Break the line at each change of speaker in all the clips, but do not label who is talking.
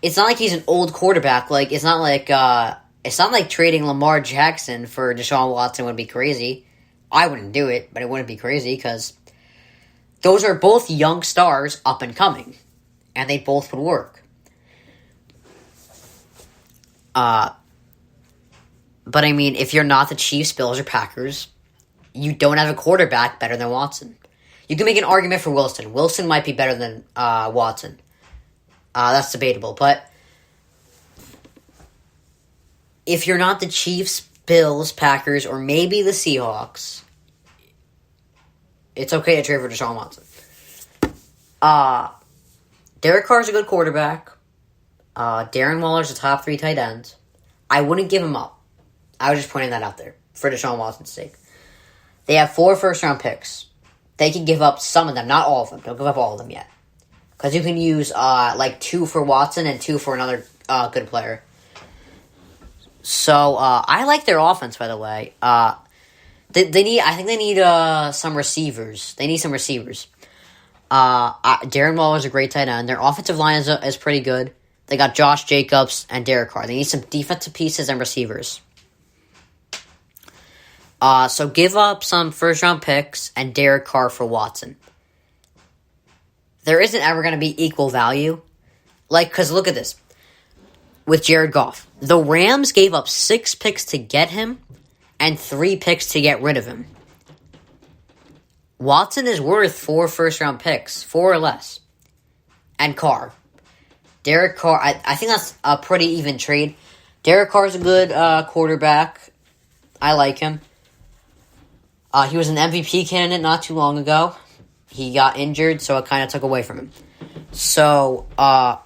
it's not like he's an old quarterback. Like, it's not like trading Lamar Jackson for Deshaun Watson would be crazy. I wouldn't do it, but it wouldn't be crazy because those are both young stars up and coming, and they both would work. But I mean, if you're not the Chiefs, Bills, or Packers, you don't have a quarterback better than Watson. You can make an argument for Wilson. Wilson might be better than Watson. That's debatable. But if you're not the Chiefs, Bills, Packers, or maybe the Seahawks, it's okay to trade for Deshaun Watson. Derek Carr's a good quarterback. Darren Waller's a top 3 tight end. I wouldn't give him up. I was just pointing that out there for Deshaun Watson's sake. They have 4 first-round picks. They can give up some of them, not all of them. Don't give up all of them yet. Because you can use 2 for Watson and 2 for another good player. So I like their offense, by the way. I think they need some receivers. They need some receivers. Darren Waller is a great tight end. Their offensive line is pretty good. They got Josh Jacobs and Derek Carr. They need some defensive pieces and receivers. So give up some first-round picks and Derek Carr for Watson. There isn't ever going to be equal value. Because look at this. With Jared Goff, the Rams gave up 6 picks to get him and 3 picks to get rid of him. Watson is worth 4 first-round picks, 4 or less. And Carr. Derek Carr, I think that's a pretty even trade. Derek Carr's a good quarterback. I like him. He was an MVP candidate not too long ago. He got injured, so it kind of took away from him. So, I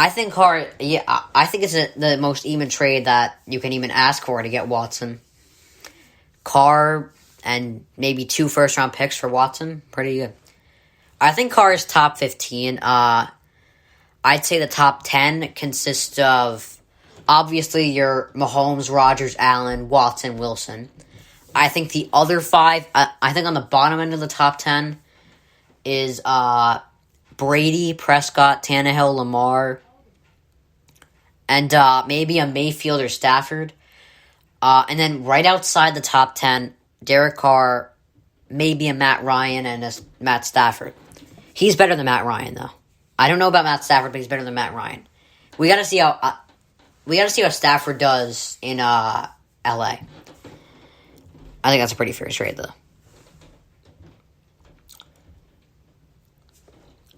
think Carr, I think it's the most even trade that you can even ask for to get Watson. Carr and maybe 2 first-round picks for Watson, pretty good. I think Carr is top 15. I'd say the top 10 consists of, obviously, your Mahomes, Rodgers, Allen, Watson, Wilson. I think the other 5, I think on the bottom end of the top 10 is Brady, Prescott, Tannehill, Lamar, and maybe a Mayfield or Stafford. And then right outside the top 10, Derek Carr, maybe a Matt Ryan and a Matt Stafford. He's better than Matt Ryan, though. I don't know about Matt Stafford, but he's better than Matt Ryan. We got to see how Stafford does in LA. I think that's a pretty fair trade, though.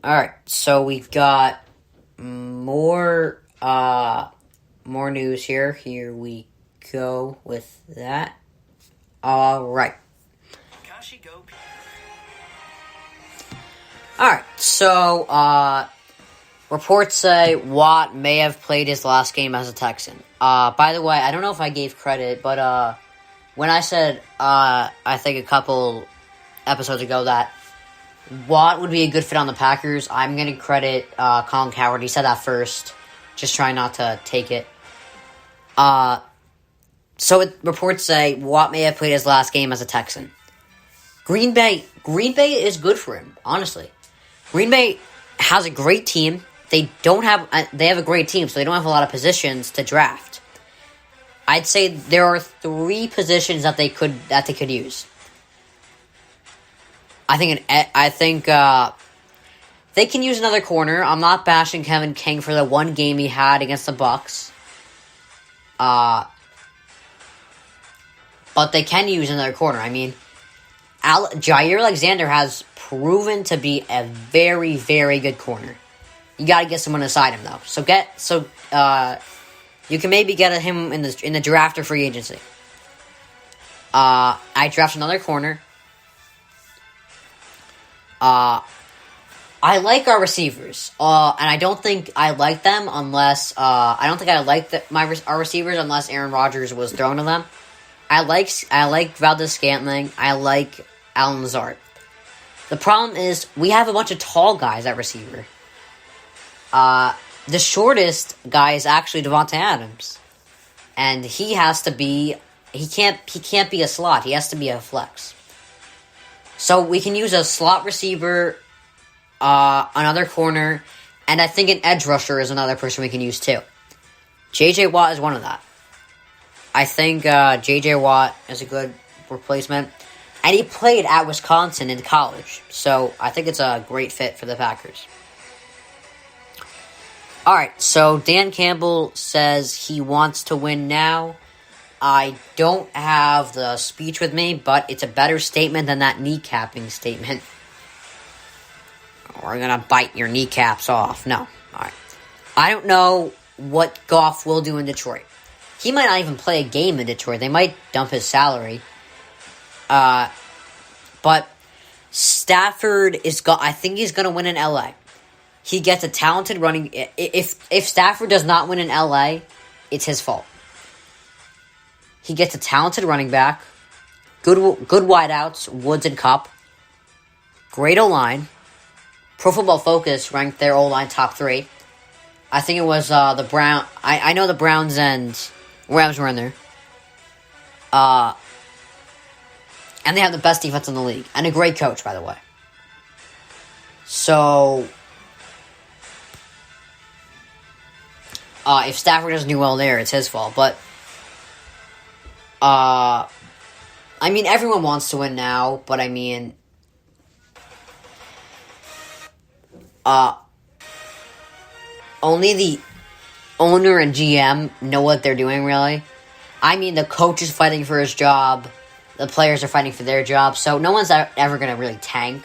All right, so we've got more news here. Here we go with that. All right. All right, so reports say Watt may have played his last game as a Texan. By the way, I don't know if I gave credit, but when I said, I think a couple episodes ago that Watt would be a good fit on the Packers, I'm going to credit Colin Cowherd. He said that first. Just try not to take it. So reports say Watt may have played his last game as a Texan. Green Bay is good for him, honestly. Green Bay has a great team. They have a great team, so they don't have a lot of positions to draft. I'd say there are 3 positions that they could use. I think they can use another corner. I'm not bashing Kevin King for the one game he had against the Bucs. But they can use another corner. I mean, Jair Alexander has proven to be a very, very good corner. You got to get someone beside him, though. So you can maybe get him in the draft or free agency. I draft another corner. I like our receivers, and I don't think I like them unless I don't think I like our receivers unless Aaron Rodgers was thrown to them. I like Valdez-Scantling. I like Allen Lazard. The problem is we have a bunch of tall guys at receiver. The shortest guy is actually Devontae Adams, and he can't be a slot. He has to be a flex. So we can use a slot receiver, another corner, And I think an edge rusher is another person we can use too. J.J. Watt is one of that. I think J.J. Watt is a good replacement. And he played at Wisconsin in college. So I think it's a great fit for the Packers. Alright, so Dan Campbell says he wants to win now. I don't have the speech with me, but it's a better statement than that kneecapping statement. We're going to bite your kneecaps off. No. Alright. I don't know what Goff will do in Detroit. He might not even play a game in Detroit. They might dump his salary. But Stafford I think he's going to win in LA. He gets a talented running... If Stafford does not win in LA, it's his fault. He gets a talented running back, good wideouts, Woods and Kupp, great O-line. Pro Football Focus ranked their O-line top 3. I think it was the Brown... I know the Browns and Rams were in there. And they have the best defense in the league. And a great coach, by the way. So... if Stafford doesn't do well there, it's his fault. But... I mean, everyone wants to win now, but I mean... only the owner and GM know what they're doing, really. I mean, the coach is fighting for his job. The players are fighting for their job. So, no one's ever going to really tank.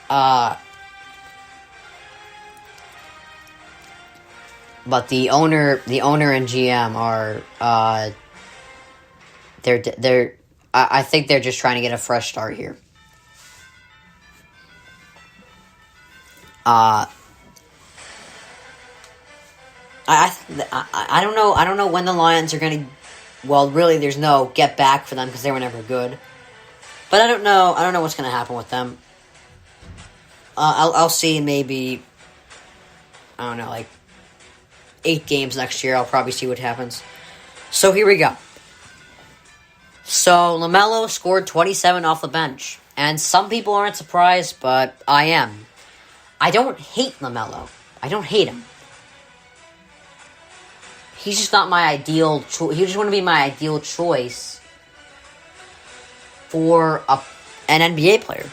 But the owner and GM are, I think they're just trying to get a fresh start here. I don't know. I don't know when the Lions are going to. Well, really, there's no get back for them because they were never good. But I don't know. I don't know what's going to happen with them. I'll see maybe. I don't know, like 8 games next year. I'll probably see what happens. So here we go. So LaMelo scored 27 off the bench, and some people aren't surprised, but I am. I don't hate LaMelo. I don't hate him. He's just not my ideal choice. He just want to be my ideal choice for an NBA player.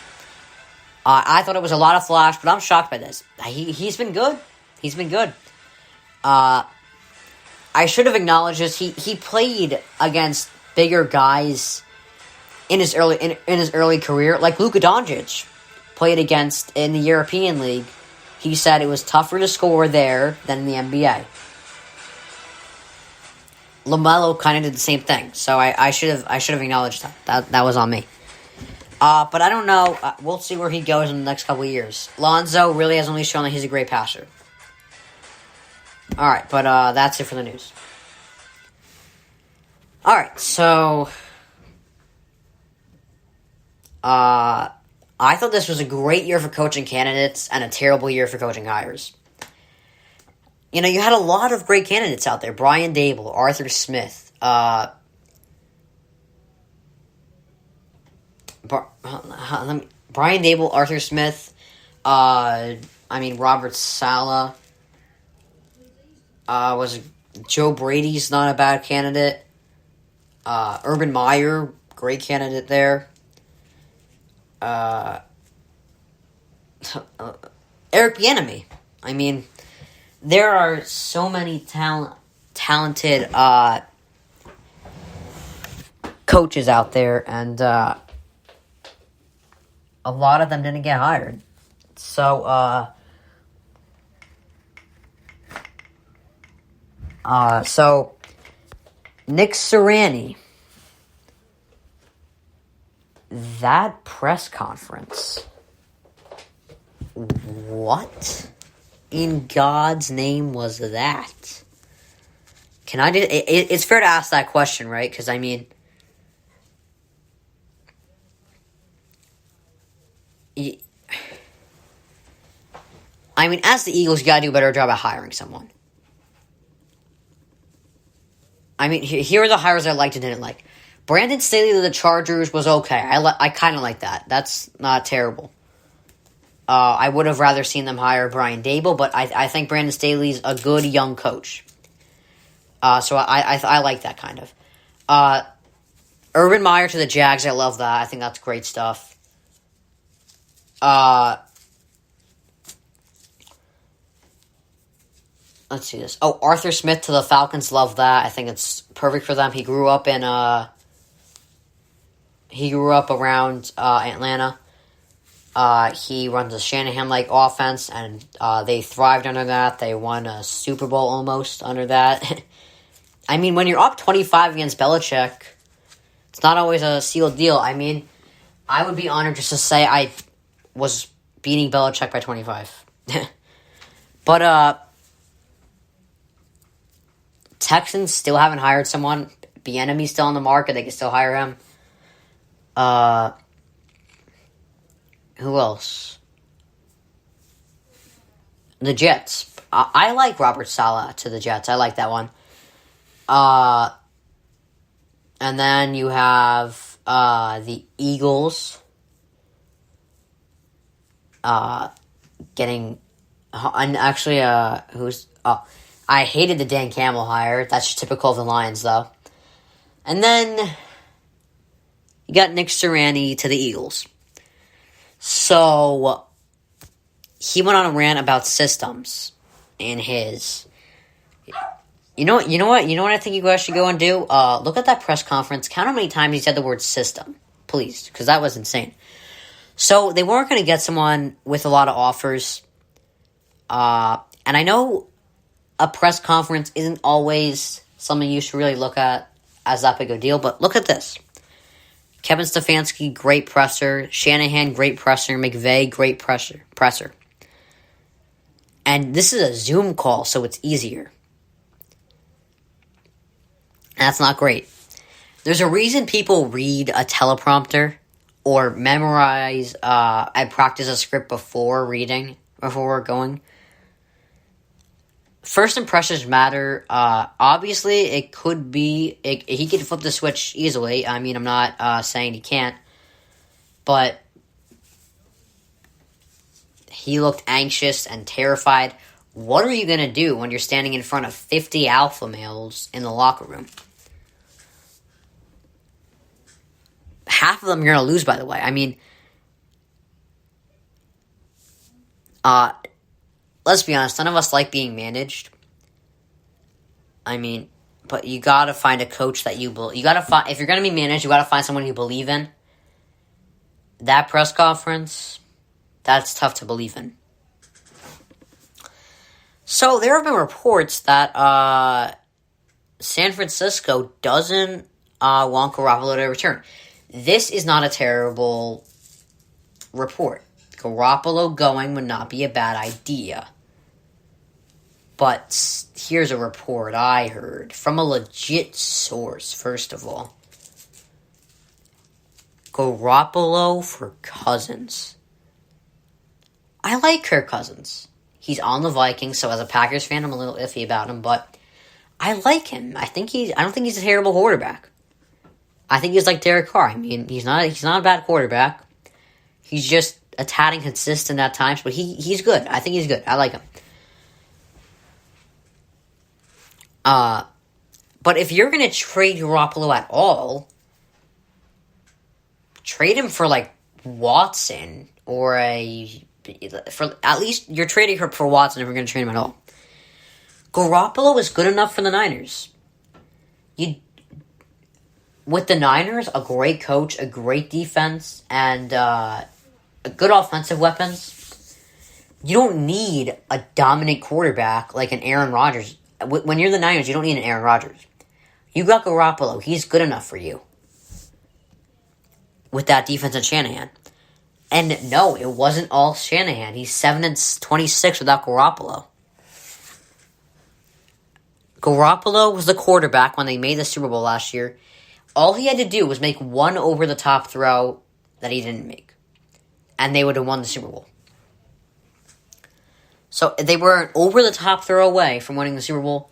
I thought it was a lot of flash, but I'm shocked by this. He's been good. He's been good. I should have acknowledged this. He played against bigger guys in his early career, like Luka Doncic played against in the European League. He said it was tougher to score there than in the NBA. LaMelo kind of did the same thing, so I should have acknowledged that. That was on me. But I don't know. We'll see where he goes in the next couple of years. Lonzo really has only shown that he's a great passer. All right, but that's it for the news. All right, so I thought this was a great year for coaching candidates and a terrible year for coaching hires. You know, you had a lot of great candidates out there. Brian Daboll, Arthur Smith, Brian Daboll, Arthur Smith, Robert Saleh, Joe Brady's not a bad candidate. Urban Meyer, great candidate there. Eric Bieniemy. I mean, there are so many talented coaches out there, and a lot of them didn't get hired. So, Nick Sirianni, that press conference, what in God's name was that? It's fair to ask that question, right? Because, as the Eagles, you gotta do a better job at hiring someone. Here are the hires I liked and didn't like. Brandon Staley to the Chargers was okay. I kind of like that. That's not terrible. I would have rather seen them hire Brian Dable, but I think Brandon Staley's a good young coach. So I like that kind of. Urban Meyer to the Jags, I love that. I think that's great stuff. Let's see this. Oh, Arthur Smith to the Falcons, love that. I think it's perfect for them. He grew up around Atlanta. He runs a Shanahan-like offense, and they thrived under that. They won a Super Bowl almost under that. I mean, when you're up 25 against Belichick, it's not always a sealed deal. I mean, I would be honored just to say I was beating Belichick by 25. But, Texans still haven't hired someone. Bieniemy's still on the market. They can still hire him. Who else? The Jets. I like Robert Saleh to the Jets. I like that one. And then you have the Eagles getting... And actually, who's... I hated the Dan Campbell hire. That's just typical of the Lions, though. And then you got Nick Sirianni to the Eagles. So he went on a rant about systems in his. You know what I think you guys should go and do? Look at that press conference. Count how many times he said the word system, please, because that was insane. So they weren't going to get someone with a lot of offers. And I know a press conference isn't always something you should really look at as that big of a deal, but look at this. Kevin Stefanski, great presser. Shanahan, great presser. McVay, great presser. And this is a Zoom call, so it's easier. And that's not great. There's a reason people read a teleprompter or memorize and practice a script before we're going. First impressions matter. Obviously, it could be... he could flip the switch easily. I mean, I'm not saying he can't. But he looked anxious and terrified. What are you going to do when you're standing in front of 50 alpha males in the locker room? Half of them you're going to lose, by the way. I mean... let's be honest, none of us like being managed. I mean, but you gotta find a coach that if you're gonna be managed, you gotta find someone you believe in. That press conference, that's tough to believe in. So there have been reports that San Francisco doesn't want Garoppolo to return. This is not a terrible report. Garoppolo going would not be a bad idea. But here's a report I heard from a legit source, first of all. Garoppolo for Cousins. I like Kirk Cousins. He's on the Vikings, so as a Packers fan, I'm a little iffy about him, but I like him. I don't think he's a terrible quarterback. I think he's like Derek Carr. I mean, he's not a bad quarterback. He's just a tad inconsistent at times, but he's good. I think he's good. I like him. But if you're going to trade Garoppolo at all, trade him for like Watson or at least you're trading her for Watson if you're going to trade him at all. Garoppolo is good enough for the Niners. With the Niners, a great coach, a great defense, and a good offensive weapons, you don't need a dominant quarterback like an Aaron Rodgers. When you're the Niners, you don't need an Aaron Rodgers. You got Garoppolo. He's good enough for you. With that defense and Shanahan. And no, it wasn't all Shanahan. He's 7-26 without Garoppolo. Garoppolo was the quarterback when they made the Super Bowl last year. All he had to do was make one over-the-top throw that he didn't make. And they would have won the Super Bowl. So they were an over-the-top throw away from winning the Super Bowl.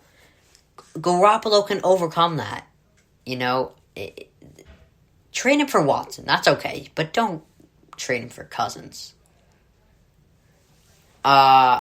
Garoppolo can overcome that. Trade him for Watson. That's okay. But don't trade him for Cousins. Uh,